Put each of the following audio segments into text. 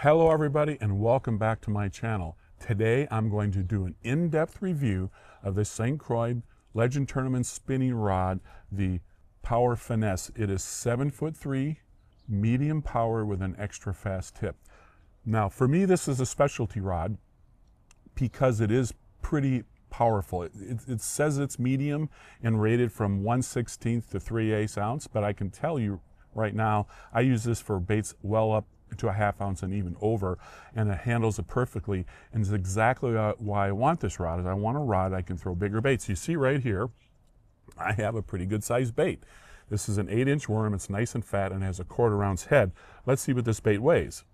Hello everybody and welcome back to my channel. Today I'm going to do an in-depth review of the St Croix Legend Tournament spinning rod, the Power Finesse. It is 7'3", medium power with an extra fast tip. Now for me this is a specialty rod because it is pretty powerful. It says it's medium and rated from 1/16 to 3/8 ounce, but I can tell you right now I use this for baits well up to a ½ ounce and even over, and it handles it perfectly, and it's exactly why I want this rod. Is I want a rod I can throw bigger baits. You see right here I have a pretty good sized bait. This is an 8-inch worm. It's nice and fat and has a 1/4 ounce head. Let's see what this bait weighs.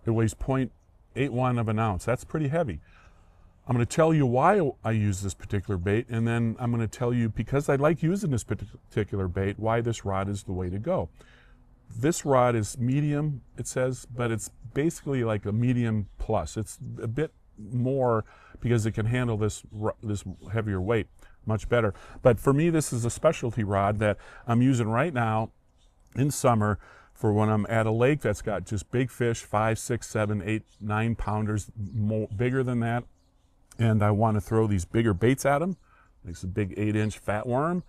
It weighs 0.81 of an ounce. That's pretty heavy. I'm going to tell you why I use this particular bait, and then I'm going to tell you, because I like using this particular bait, why this rod is the way to go. This rod is medium, it says, but it's basically like a medium plus. It's a bit more because it can handle this heavier weight much better. But for me, this is a specialty rod that I'm using right now in summer for when I'm at a lake that's got just big fish, 5, 6, 7, 8, 9 pounders, bigger than that. And I want to throw these bigger baits at them. It's a big 8-inch fat worm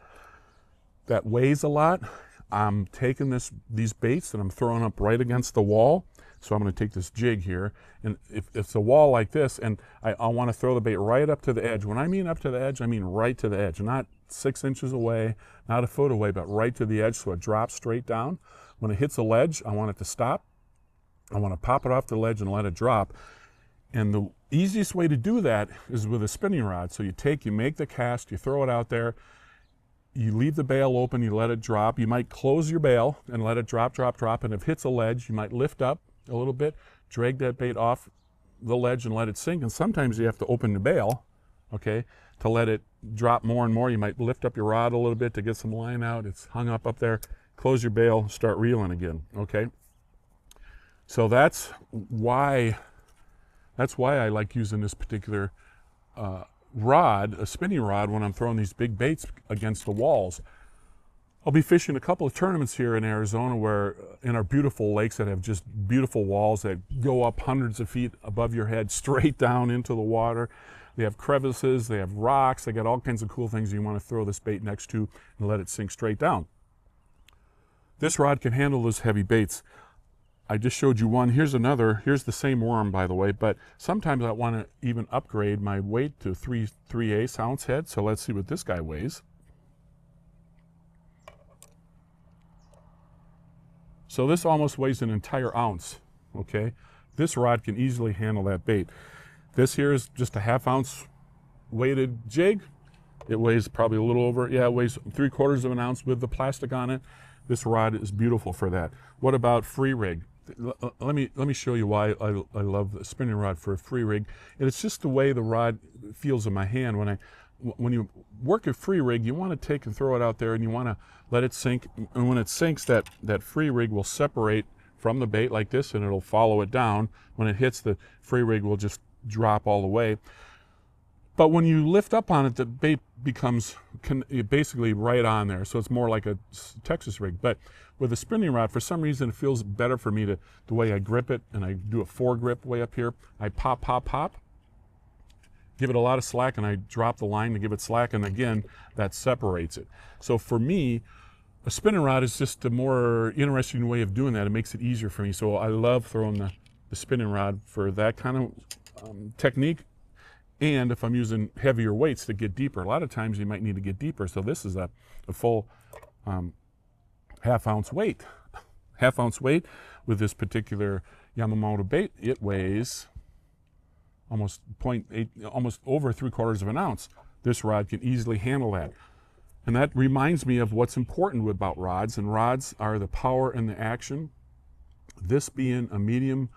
that weighs a lot. I'm taking these baits and I'm throwing up right against the wall. So I'm going to take this jig here, and if it's a wall like this, and I want to throw the bait right up to the edge. When I mean up to the edge, I mean right to the edge, not 6 inches away, not a foot away, but right to the edge so it drops straight down. When it hits a ledge, I want it to stop. I want to pop it off the ledge and let it drop. And the easiest way to do that is with a spinning rod. So you make the cast, you throw it out there, you leave the bail open, you let it drop. You might close your bail and let it drop, drop, drop, and if it hits a ledge, you might lift up a little bit, drag that bait off the ledge and let it sink. And sometimes you have to open the bail, okay, to let it drop more and more. You might lift up your rod a little bit to get some line out. It's hung up there. Close your bail, start reeling again, okay? So that's why I like using this particular rod, a spinning rod, when I'm throwing these big baits against the walls. I'll be fishing a couple of tournaments here in Arizona where in our beautiful lakes that have just beautiful walls that go up hundreds of feet above your head straight down into the water. They have crevices, they have rocks, they got all kinds of cool things you want to throw this bait next to and let it sink straight down. This rod can handle those heavy baits. I just showed you one. Here's another. Here's the same worm, by the way, but sometimes I want to even upgrade my weight to 3/8 ounce head. So let's see what this guy weighs. So this almost weighs an entire ounce, okay? This rod can easily handle that bait. This here is just a ½ ounce weighted jig. It weighs probably a little over, yeah, it weighs 3/4 of an ounce with the plastic on it. This rod is beautiful for that. What about free rig? Let me show you why I love the spinning rod for a free rig. And it's just the way the rod feels in my hand. When you work a free rig, you want to take and throw it out there and you want to let it sink. And when it sinks, that free rig will separate from the bait like this and it'll follow it down. When it hits, the free rig will just drop all the way. But when you lift up on it, the bait becomes basically right on there. So it's more like a Texas rig. But with a spinning rod, for some reason, it feels better for me the way I grip it. And I do a foregrip way up here. I pop, pop, pop. Give it a lot of slack, and I drop the line to give it slack. And again, that separates it. So for me, a spinning rod is just a more interesting way of doing that. It makes it easier for me. So I love throwing the spinning rod for that kind of technique. And if I'm using heavier weights to get deeper, a lot of times you might need to get deeper. So this is a full ½ ounce weight. ½ ounce weight with this particular Yamamoto bait. It weighs almost 0.8, almost over 3/4 of an ounce. This rod can easily handle that. And that reminds me of what's important about rods. And rods are the power and the action. This being a medium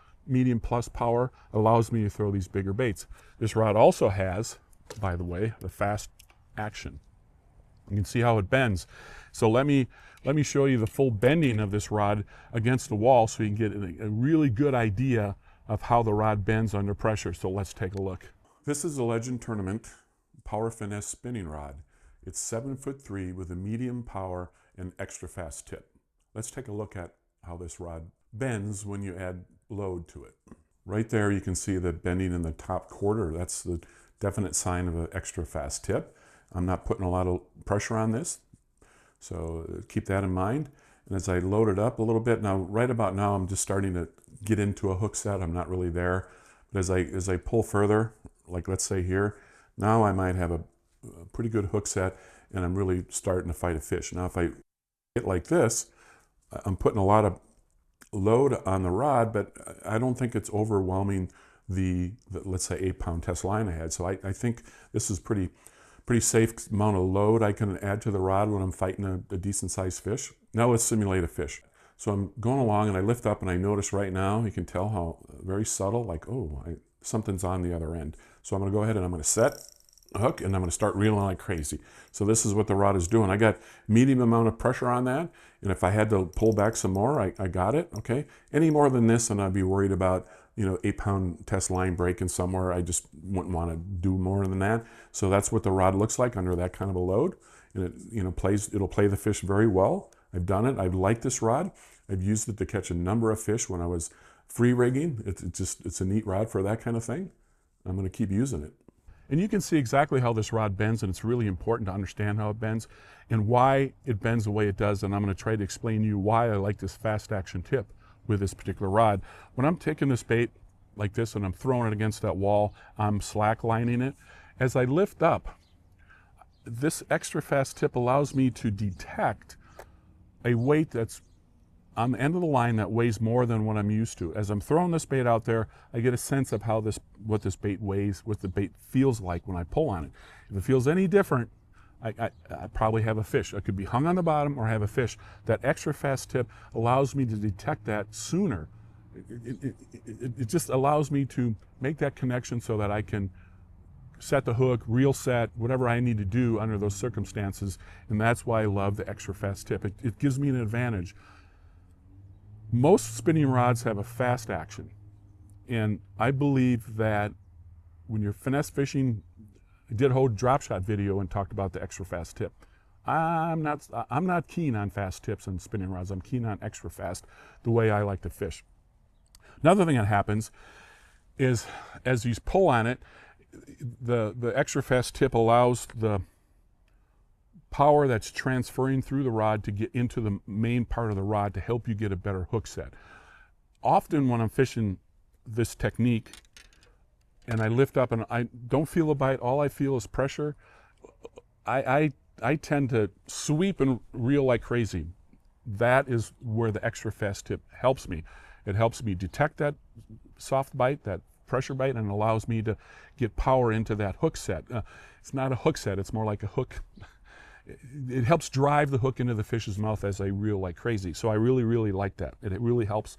plus power allows me to throw these bigger baits. This rod also has, by the way, the fast action. You can see how it bends. So let me show you the full bending of this rod against the wall so you can get a really good idea of how the rod bends under pressure. So let's take a look. This is a Legend Tournament Power Finesse spinning rod. It's 7'3" with a medium power and extra fast tip. Let's take a look at how this rod bends when you add load to it. Right there you can see the bending in the top quarter. That's the definite sign of an extra fast tip. I'm not putting a lot of pressure on this, so keep that in mind. And as I load it up a little bit, now right about now I'm just starting to get into a hook set. I'm not really there. But as I pull further, like let's say here, now I might have a pretty good hook set and I'm really starting to fight a fish. Now if I get like this, I'm putting a lot of load on the rod, but I don't think it's overwhelming the let's say 8-pound test line I had. So I think this is pretty safe amount of load I can add to the rod when I'm fighting a decent sized fish. Now let's simulate a fish. So I'm going along and I lift up and I notice right now, you can tell how very subtle, like, oh, something's on the other end. So I'm gonna go ahead and I'm gonna set a hook and I'm gonna start reeling like crazy. So this is what the rod is doing. I got medium amount of pressure on that. And if I had to pull back some more, I got it, okay? Any more than this and I'd be worried about, 8-pound test line breaking somewhere. I just wouldn't want to do more than that. So that's what the rod looks like under that kind of a load. And it, it'll play the fish very well. I've done it. I've liked this rod. I've used it to catch a number of fish when I was free rigging. It's a neat rod for that kind of thing. I'm going to keep using it. And you can see exactly how this rod bends, and it's really important to understand how it bends and why it bends the way it does. And I'm going to try to explain to you why I like this fast action tip with this particular rod. When I'm taking this bait like this and I'm throwing it against that wall, I'm slack lining it. As I lift up, this extra fast tip allows me to detect a weight that's on the end of the line that weighs more than what I'm used to. As I'm throwing this bait out there, I get a sense of how what this bait weighs, what the bait feels like when I pull on it. If it feels any different, I probably have a fish. I could be hung on the bottom or have a fish. That extra fast tip allows me to detect that sooner. It just allows me to make that connection so that I can set the hook, reel set, whatever I need to do under those circumstances. And that's why I love the extra fast tip. It gives me an advantage. Most spinning rods have a fast action. And I believe that when you're finesse fishing, I did a whole drop shot video and talked about the extra fast tip. I'm not keen on fast tips on spinning rods. I'm keen on extra fast, the way I like to fish. Another thing that happens is as you pull on it, the extra fast tip allows the power that's transferring through the rod to get into the main part of the rod to help you get a better hook set. Often when I'm fishing this technique and I lift up and I don't feel a bite, all I feel is pressure, I tend to sweep and reel like crazy. That is where the extra fast tip helps me. It helps me detect that soft bite, that pressure bite, and allows me to get power into that hook set. It's not a hook set, it's more like a hook. It helps drive the hook into the fish's mouth as I reel like crazy. So I really, really like that. It really helps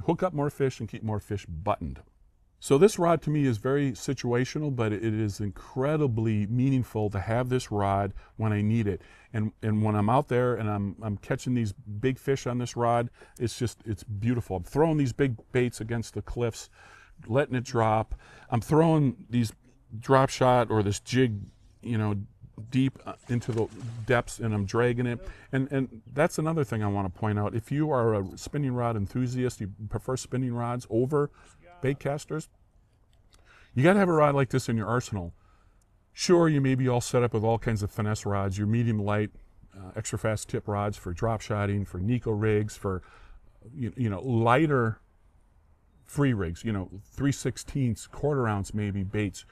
hook up more fish and keep more fish buttoned. So this rod to me is very situational, but it is incredibly meaningful to have this rod when I need it. And when I'm out there and I'm catching these big fish on this rod, it's beautiful. I'm throwing these big baits against the cliffs, letting it drop. I'm throwing these drop shot or this jig, deep into the depths, and I'm dragging it. And that's another thing I want to point out. If you are a spinning rod enthusiast, you prefer spinning rods over bait casters, you got to have a rod like this in your arsenal. Sure, you may be all set up with all kinds of finesse rods, your medium light, extra fast tip rods for drop shotting, for Nico rigs, for lighter free rigs, 3/16, quarter ounce maybe baits.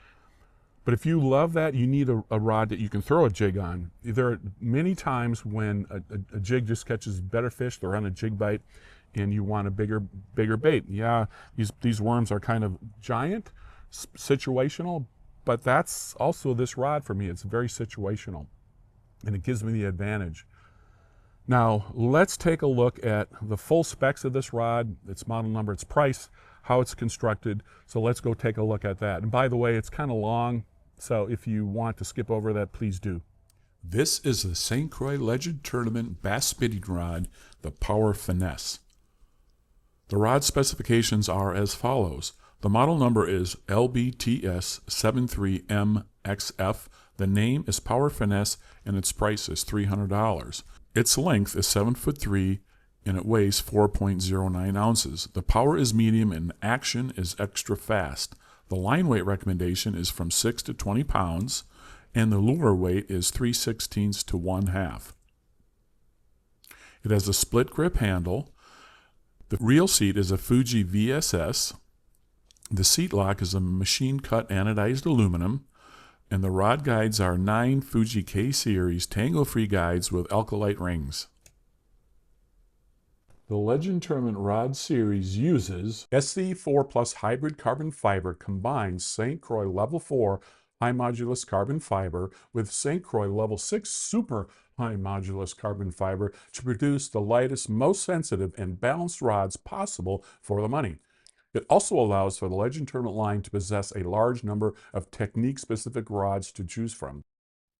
But if you love that, you need a rod that you can throw a jig on. There are many times when a jig just catches better fish, they're on a jig bite, and you want a bigger bait. Yeah, these worms are kind of giant, situational, but that's also this rod for me. It's very situational, and it gives me the advantage. Now, let's take a look at the full specs of this rod, its model number, its price, how it's constructed. So let's go take a look at that. And by the way, it's kind of long, so if you want to skip over that, please do. This is the St Croix Legend Tournament Bass Spinning Rod, the Power Finesse. The rod specifications are as follows. The model number is LBTS73MXF. The name is Power Finesse, and its price is $300. Its length is 7'3", and it weighs 4.09 ounces. The power is medium and action is extra fast. The line weight recommendation is from 6 to 20 pounds, and the lure weight is 3/16 to 1/2. It has a split grip handle. The reel seat is a Fuji VSS. The seat lock is a machine-cut anodized aluminum, and the rod guides are 9 Fuji K-Series tangle-free guides with Alkalite rings. The Legend Tournament Rod Series uses SC4 Plus hybrid carbon fiber combines St Croix Level 4 high modulus carbon fiber with St Croix Level 6 super high modulus carbon fiber to produce the lightest, most sensitive, and balanced rods possible for the money. It also allows for the Legend Tournament line to possess a large number of technique-specific rods to choose from.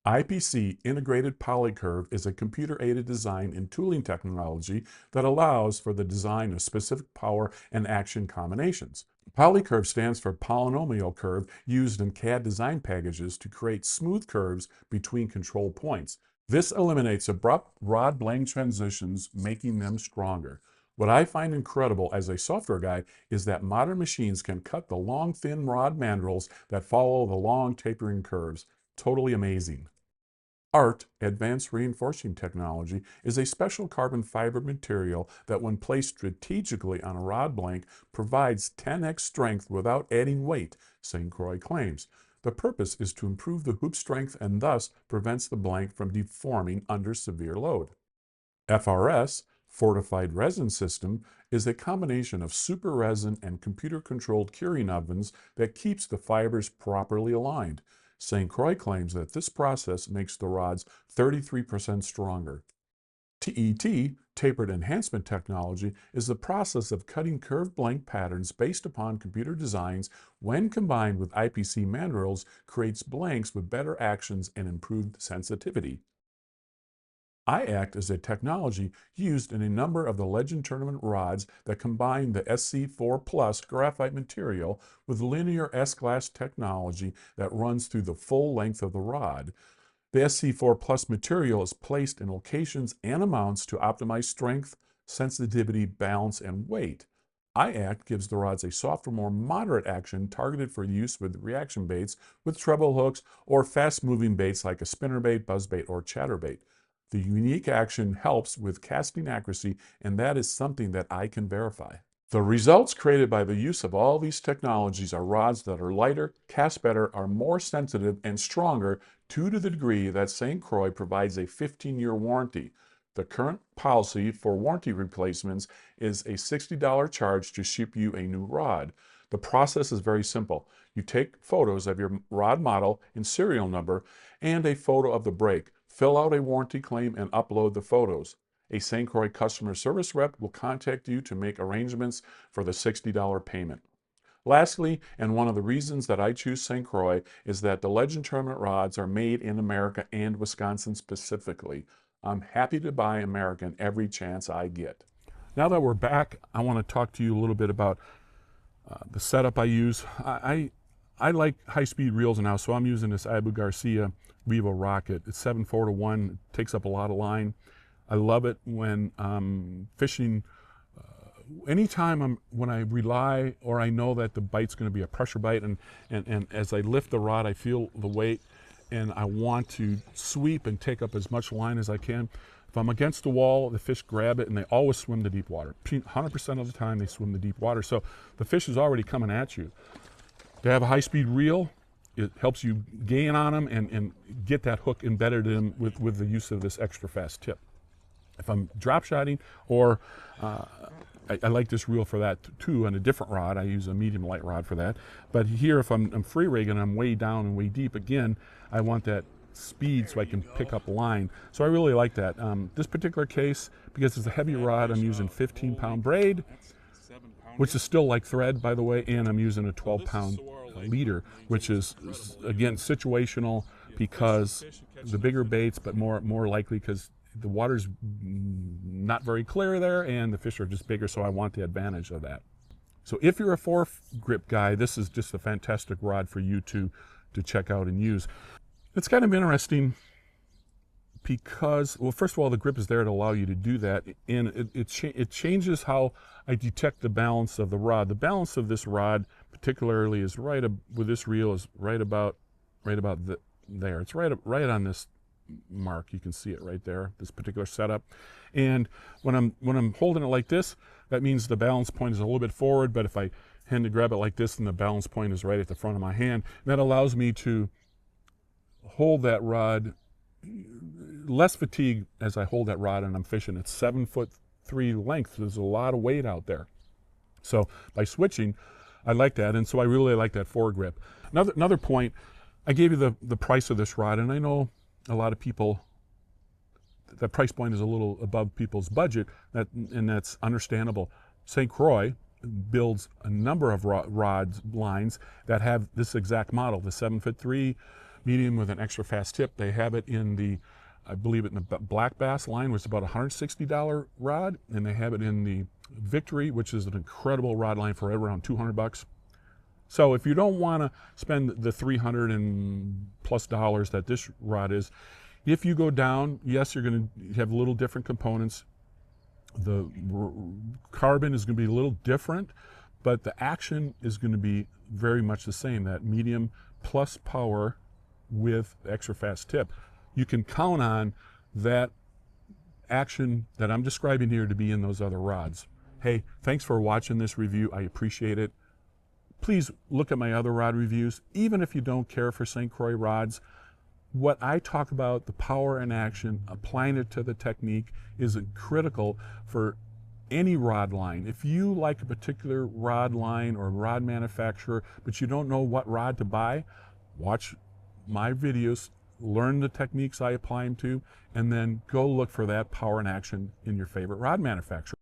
IPC Integrated Polycurve is a computer-aided design and tooling technology that allows for the design of specific power and action combinations. Polycurve stands for polynomial curve, used in CAD design packages to create smooth curves between control points. This eliminates abrupt rod blade transitions, making them stronger. What I find incredible as a software guy is that modern machines can cut the long, thin rod mandrels that follow the long, tapering curves. Totally amazing. ART, Advanced Reinforcing Technology, is a special carbon fiber material that, when placed strategically on a rod blank, provides 10x strength without adding weight, St. Croix claims. The purpose is to improve the hoop strength and thus prevents the blank from deforming under severe load. FRS, Fortified Resin System, is a combination of super resin and computer-controlled curing ovens that keeps the fibers properly aligned. St. Croix claims that this process makes the rods 33% stronger. TET, Tapered Enhancement Technology, is the process of cutting curved blank patterns based upon computer designs. When combined with IPC mandrels, creates blanks with better actions and improved sensitivity. iAct is a technology used in a number of the Legend Tournament rods that combine the SC4 Plus graphite material with linear S-glass technology that runs through the full length of the rod. The SC4 Plus material is placed in locations and amounts to optimize strength, sensitivity, balance, and weight. iAct gives the rods a softer, more moderate action targeted for use with reaction baits, with treble hooks, or fast-moving baits like a spinnerbait, buzzbait, or chatterbait. The unique action helps with casting accuracy, and that is something that I can verify. The results created by the use of all these technologies are rods that are lighter, cast better, are more sensitive, and stronger, to the degree that St. Croix provides a 15-year warranty. The current policy for warranty replacements is a $60 charge to ship you a new rod. The process is very simple. You take photos of your rod model and serial number and a photo of the brake. Fill out a warranty claim and upload the photos. A St. Croix customer service rep will contact you to make arrangements for the $60 payment. Lastly, and one of the reasons that I choose St. Croix, is that the Legend Tournament rods are made in America and Wisconsin specifically. I'm happy to buy American every chance I get. Now that we're back, I want to talk to you a little bit about the setup I use. I like high-speed reels now, so I'm using this Abu Garcia Vivo Rocket. It's 7/4-1, it takes up a lot of line. I love it when I'm fishing. Anytime when I rely or I know that the bite's going to be a pressure bite, and as I lift the rod, I feel the weight, and I want to sweep and take up as much line as I can. If I'm against the wall, the fish grab it, and they always swim to deep water. 100% of the time, they swim to deep water. So the fish is already coming at you. To have a high-speed reel, it helps you gain on them and get that hook embedded in with the use of this extra fast tip. If I'm drop shotting, or I like this reel for that too, on a different rod. I use a medium light rod for that. But here, if I'm free rigging, I'm way down and way deep, again, I want that speed so I can pick up line. So I really like that. This particular case, because it's a heavy rod, I'm using 15-pound braid, which is still like thread, by the way, and I'm using a 12-pound leader, which is, again, situational, because the bigger baits, but more likely because the water's not very clear there and the fish are just bigger, so I want the advantage of that. So if you're a foregrip guy, this is just a fantastic rod for you to check out and use. It's kind of interesting because, well, first of all, the grip is there to allow you to do that, and it changes how I detect the balance of the rod. The balance of this rod, particularly, is with this reel, is right about there. It's right on this mark. You can see it right there, this particular setup. And when I'm holding it like this, that means the balance point is a little bit forward, but if I hand to grab it like this, then the balance point is right at the front of my hand. And that allows me to hold that rod, less fatigue as I hold that rod and I'm fishing. It's 7'3" length. There's a lot of weight out there. So by switching, I like that, and so I really like that foregrip. Another point, I gave you the price of this rod, and I know a lot of people, the price point is a little above people's budget, and that's understandable. St. Croix builds a number of rod lines that have this exact model, the 7'3" medium with an extra fast tip. They have it in the, I believe it in the black bass line, which is about a $160 rod, and they have it in the Victory, which is an incredible rod line for around $200. So if you don't want to spend the $300 and plus that this rod is, if you go down, yes, you're going to have little different components. The carbon is going to be a little different, but the action is going to be very much the same. That medium plus power with extra fast tip. You can count on that action that I'm describing here to be in those other rods. Hey, thanks for watching this review. I appreciate it. Please look at my other rod reviews. Even if you don't care for St. Croix rods, what I talk about, the power and action, applying it to the technique, is critical for any rod line. If you like a particular rod line or rod manufacturer, but you don't know what rod to buy, watch my videos, learn the techniques I apply them to, and then go look for that power and action in your favorite rod manufacturer.